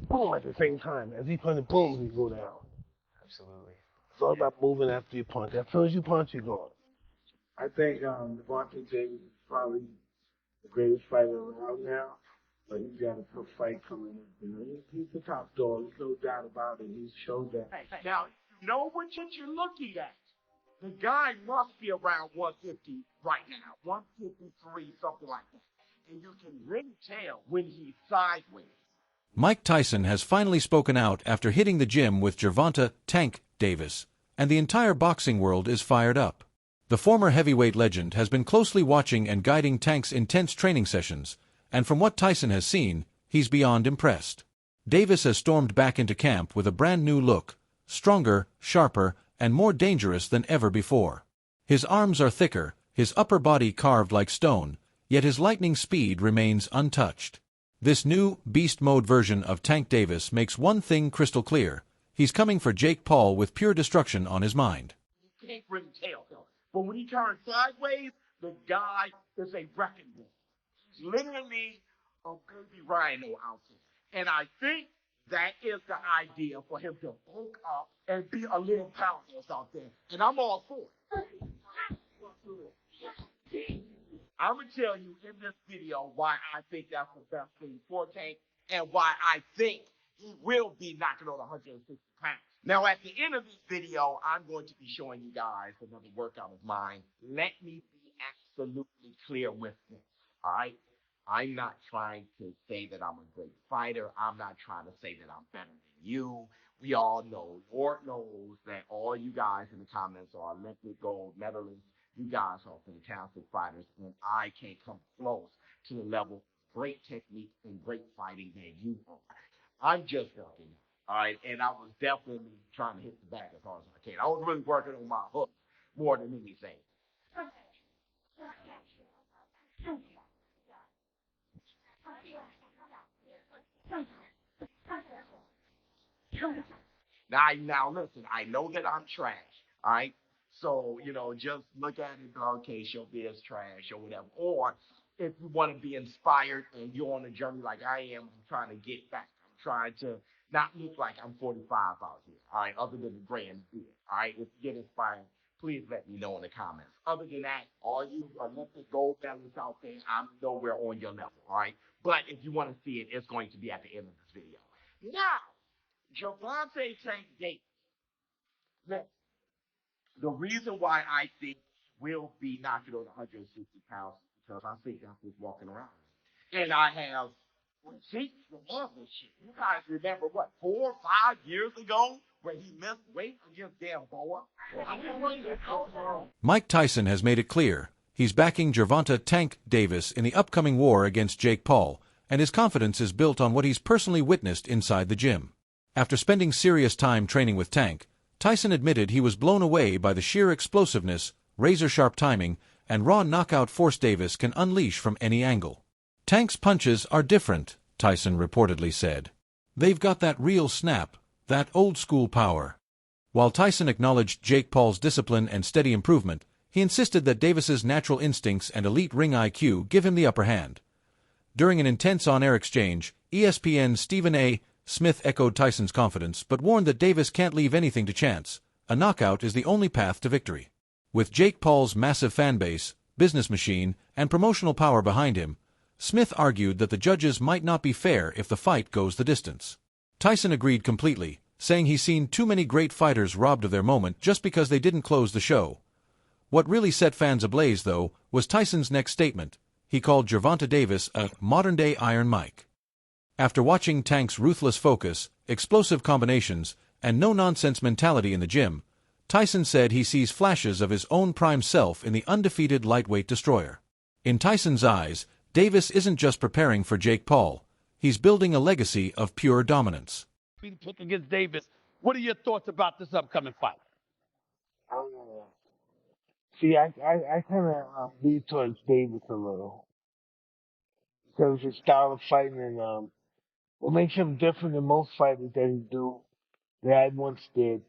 boom at the same time. As he punches, boom, he go down. Absolutely. It's all about moving after you punch. As soon as you punch, you're gone. I think Gervonta Davis is probably the greatest fighter around now, but he's got a tough fight coming up. He's the top dog. There's no doubt about it. He's showed that. Now, you know what you're looking at. The guy must be around 150 right now, 153, something like that. And you can really tell when he's sideways. Mike Tyson has finally spoken out after hitting the gym with Gervonta "Tank" Davis, and the entire boxing world is fired up. The former heavyweight legend has been closely watching and guiding Tank's intense training sessions, and from what Tyson has seen, he's beyond impressed. Davis has stormed back into camp with a brand new look, stronger, sharper, and more dangerous than ever before. His arms are thicker, his upper body carved like stone, yet his lightning speed remains untouched. This new, beast mode version of Tank Davis makes one thing crystal clear: he's coming for Jake Paul with pure destruction on his mind. You can't really tell, though. But when he turns sideways, the guy is a wrecking ball. He's literally a baby rhino out there. And I think that is the idea for him to bulk up and be a little powerhouse out there. And I'm all for it. I'm going to tell you in this video why I think that's the best thing for Tank and why I think he will be knocking on 160 pounds. Now, at the end of this video, I'm going to be showing you guys another workout of mine. Let me be absolutely clear with this, all right? I'm not trying to say that I'm a great fighter. I'm not trying to say that I'm better than you. We all know, Lord knows, that all you guys in the comments are Olympic gold medalists. You guys are fantastic fighters, and I can't come close to the level of great technique and great fighting that you are. I'm just working, all right? And I was definitely trying to hit the back as hard as I can. I was really working on my hook more than anything. Now listen, I know that I'm trash, all right? So, just look at it, okay, show me as trash or whatever. Or if you want to be inspired and you're on a journey like I am, I'm trying to get back. I'm trying to not look like I'm 45 out here, all right, other than the gray and the beard, all right? If you get inspired, please let me know in the comments. Other than that, all you Olympic gold medalists out there, I'm nowhere on your level, all right? But if you want to see it, it's going to be at the end of this video. Now, Gervonta Tank Davis. Now, the reason why I think he will be knocking on 160 pounds is because I think I'm just walking around. And I have receipts from all this shit. You guys remember what, 4 or 5 years ago where he missed weight against Gamboa? Mike Tyson has made it clear he's backing Gervonta "Tank" Davis in the upcoming war against Jake Paul, and his confidence is built on what he's personally witnessed inside the gym. After spending serious time training with Tank, Tyson admitted he was blown away by the sheer explosiveness, razor-sharp timing, and raw knockout force Davis can unleash from any angle. Tank's punches are different, Tyson reportedly said. They've got that real snap, that old-school power. While Tyson acknowledged Jake Paul's discipline and steady improvement, he insisted that Davis's natural instincts and elite ring IQ give him the upper hand. During an intense on-air exchange, ESPN's Stephen A. Smith echoed Tyson's confidence but warned that Davis can't leave anything to chance. A knockout is the only path to victory. With Jake Paul's massive fanbase, business machine, and promotional power behind him, Smith argued that the judges might not be fair if the fight goes the distance. Tyson agreed completely, saying he's seen too many great fighters robbed of their moment just because they didn't close the show. What really set fans ablaze, though, was Tyson's next statement. He called Gervonta Davis a modern-day Iron Mike. After watching Tank's ruthless focus, explosive combinations, and no-nonsense mentality in the gym, Tyson said he sees flashes of his own prime self in the undefeated lightweight destroyer. In Tyson's eyes, Davis isn't just preparing for Jake Paul. He's building a legacy of pure dominance. Pick against Davis. What are your thoughts about this upcoming fight? See, I kind of lean towards Davis a little. Because his style of fighting and what makes him different than most fighters that he do, that I once did,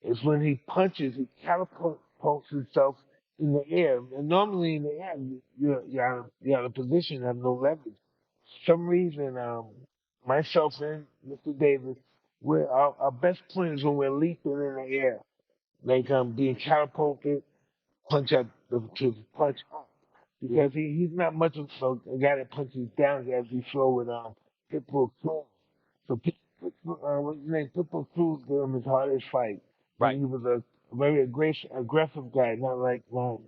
is when he punches, he catapults himself in the air. And normally in the air, you're out of position, have no leverage. For some reason, myself and Mr. Davis, we're our best points when we're leaping in the air, like being catapulted, punch up to punch up, because he's not much of a guy that punches down as he flow with Pitbull Cruz. So what's his name? Pitbull Cruz gave him his hardest fight, and Right. he was a very aggressive guy, not like Ryan.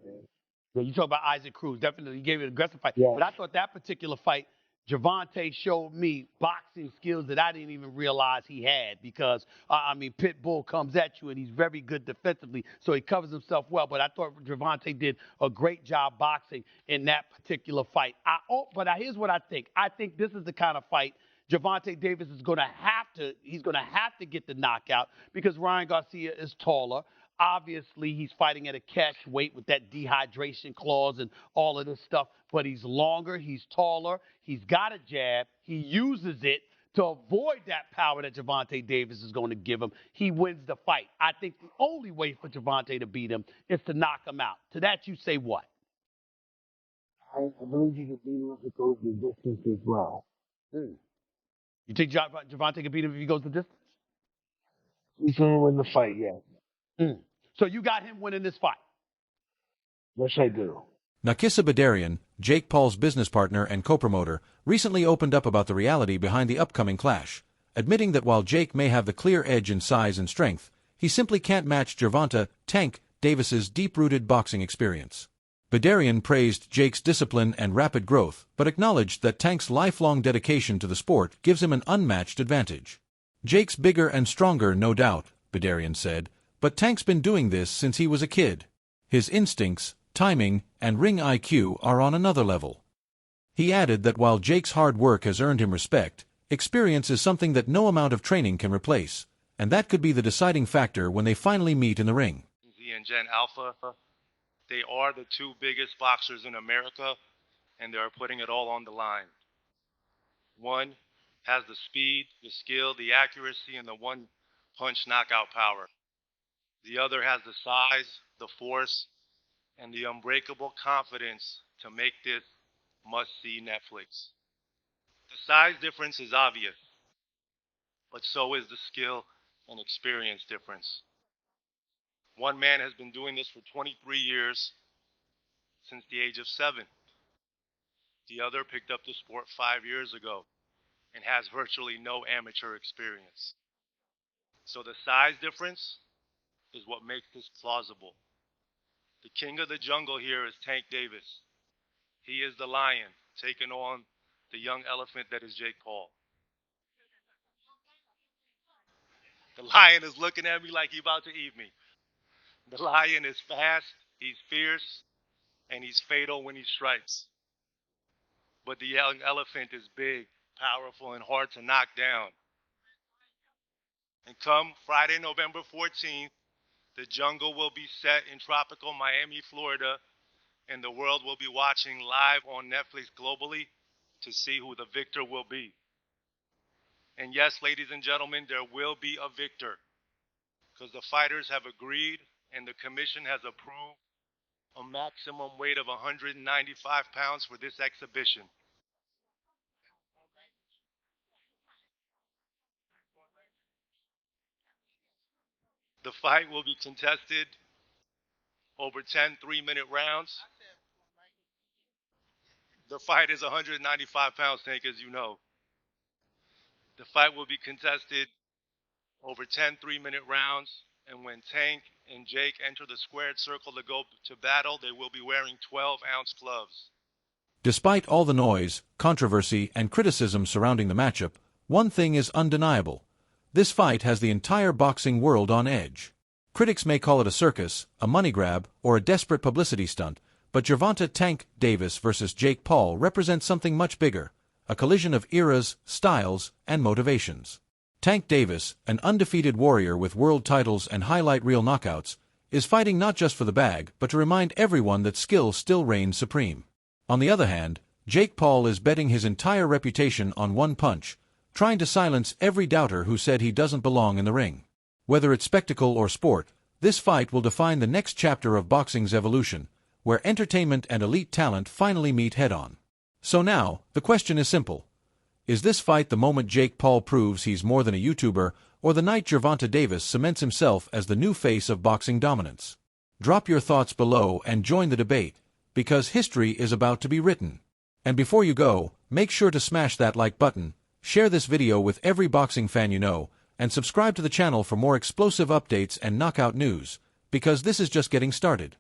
Yeah, you talk about Isaac Cruz. Definitely, he gave it an aggressive fight. Yeah. But I thought that particular fight, Gervonta showed me boxing skills that I didn't even realize he had because, Pitbull comes at you and he's very good defensively, so he covers himself well. But I thought Gervonta did a great job boxing in that particular fight. Here's what I think. I think this is the kind of fight Gervonta Davis is going to have to get the knockout because Ryan Garcia is taller. Obviously, he's fighting at a catch weight with that dehydration clause and all of this stuff, but he's longer, he's taller, he's got a jab, he uses it to avoid that power that Gervonta Davis is going to give him. He wins the fight. I think the only way for Gervonta to beat him is to knock him out. To that, you say what? I believe he could beat him if it goes the distance as well. You think Gervonta can beat him if he goes the distance? He's going to win the fight, yeah. So you got him winning this fight? Yes, I do. Nakisa Bedarian, Jake Paul's business partner and co-promoter, recently opened up about the reality behind the upcoming clash, admitting that while Jake may have the clear edge in size and strength, he simply can't match Gervonta "Tank" Davis's deep-rooted boxing experience. Bedarian praised Jake's discipline and rapid growth, but acknowledged that Tank's lifelong dedication to the sport gives him an unmatched advantage. Jake's bigger and stronger, no doubt, Bedarian said, but Tank's been doing this since he was a kid. His instincts, timing, and ring IQ are on another level. He added that while Jake's hard work has earned him respect, experience is something that no amount of training can replace, and that could be the deciding factor when they finally meet in the ring. And Gen Alpha, they are the two biggest boxers in America, and they are putting it all on the line. One has the speed, the skill, the accuracy, and the one-punch knockout power. The other has the size, the force, and the unbreakable confidence to make this must-see Netflix. The size difference is obvious, but so is the skill and experience difference. One man has been doing this for 23 years, since the age of 7. The other picked up the sport 5 years ago and has virtually no amateur experience. So the size difference is what makes this plausible. The king of the jungle here is Tank Davis. He is the lion taking on the young elephant that is Jake Paul. The lion is looking at me like he's about to eat me. The lion is fast, he's fierce, and he's fatal when he strikes. But the young elephant is big, powerful, and hard to knock down. And come Friday, November 14th, the jungle will be set in tropical Miami, Florida, and the world will be watching live on Netflix globally to see who the victor will be. And yes, ladies and gentlemen, there will be a victor because the fighters have agreed and the commission has approved a maximum weight of 195 pounds for this exhibition. The fight will be contested over 10 3-minute rounds. The fight is 195 pounds, Tank, as you know. The fight will be contested over 10 3-minute rounds, and when Tank and Jake enter the squared circle to go to battle, they will be wearing 12-ounce gloves. Despite all the noise, controversy, and criticism surrounding the matchup, one thing is undeniable. This fight has the entire boxing world on edge. Critics may call it a circus, a money grab, or a desperate publicity stunt, but Gervonta "Tank" Davis versus Jake Paul represents something much bigger, a collision of eras, styles, and motivations. Tank Davis, an undefeated warrior with world titles and highlight reel knockouts, is fighting not just for the bag, but to remind everyone that skill still reigns supreme. On the other hand, Jake Paul is betting his entire reputation on one punch, trying to silence every doubter who said he doesn't belong in the ring. Whether it's spectacle or sport, this fight will define the next chapter of boxing's evolution, where entertainment and elite talent finally meet head-on. So now, the question is simple. Is this fight the moment Jake Paul proves he's more than a YouTuber, or the night Gervonta Davis cements himself as the new face of boxing dominance? Drop your thoughts below and join the debate, because history is about to be written. And before you go, make sure to smash that like button, share this video with every boxing fan you know, and subscribe to the channel for more explosive updates and knockout news, because this is just getting started.